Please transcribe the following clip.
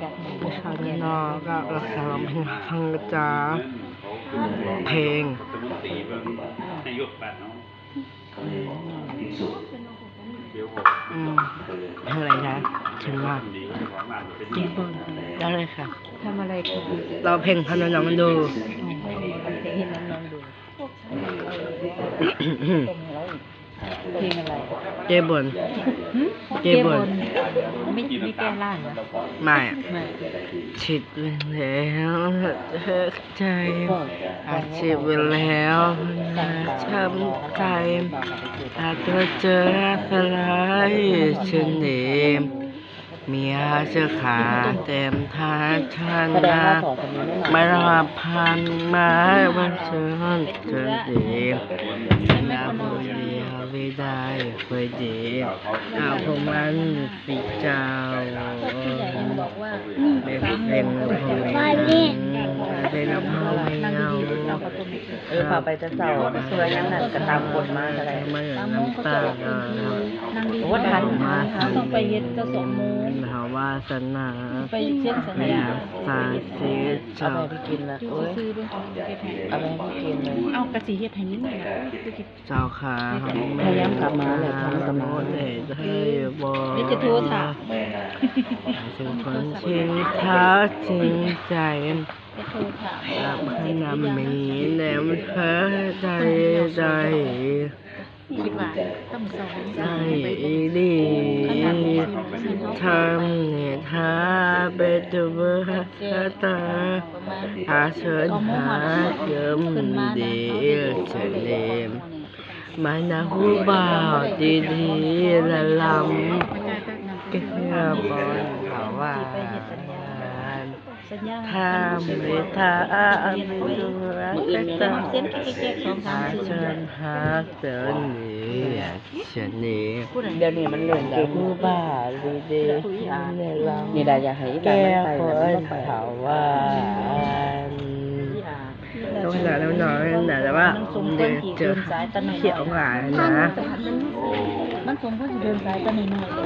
ข่าวนอกก็รักษาเพลงฟังกระจาเพลงทำอะไรคะฉันมากกินบนได้เลยค่ะทำอะไรคะ เราเพลงพันน้องมันดู เห็นน้องๆดูเพลงอะไร เจ็บบนเจ็บบน ไม่แก้ร่างนะ ไม่อะ ไม่ ชิดไปแล้วเธอใจอาชีพไปแล้วช้ำใจอาจจะเจอสลายฉันเองมีอาเชือขาเต็มท่าฉันนะไม่รับพันไม้วันเชิญเชิญดีนาบุรีฮาวิได้เคยดีเอาพวกมันปีเจ้าเป็นพ่อไม่เอาพาไปจะเศร้าสวยนั่นน่ะก็ตามกฎมาอะไร ไม่น้ำตา ว่าทัน มาสัน ต้องไปเย็ดก็2 โมง หาว่าสนา ไปเช็คสัญญา สาสี เอา เจ้า ไปกินละโอ้ย ซื้อด้วยเก็บให้ เอาไปให้กินเลย เอากระสีเฮ็ดให้นิดหน่อยนะ เจ้าขาให้บอก นี่จะโทรถาม ถึงคนชิงเท้าจริงใจ จะโทรถาม รับให้นำมีแนมเธอใจใจ คิดว่าต้องสอน ใจดีทำเนี่ยท้าไปดูเบอร์ตา ประมาณ อาเชิญหาเยิมดีเฉลมมานาหูบ่าวดีๆละลำเกี่ยวบนเขาว่า สัญญา ถ้าไม่ท้าไม่ดูรักกัน เส้นเก๊กๆ2 อา 3 4 เชิญหาเดินนี้ฉันนี้ เดี๋ยวนี้มันเรื่อง นาหูบ่าวดีๆละลำ นี่ได้อยากให้อีกา แก้ ร ค ไป นเขาว่าต้องขนาดแล้วน้อยนะแต่ว่าเดี๋ยวเจอเขียวหวานนะ มันสมควรสิเดินสายตอนน้อยๆเลย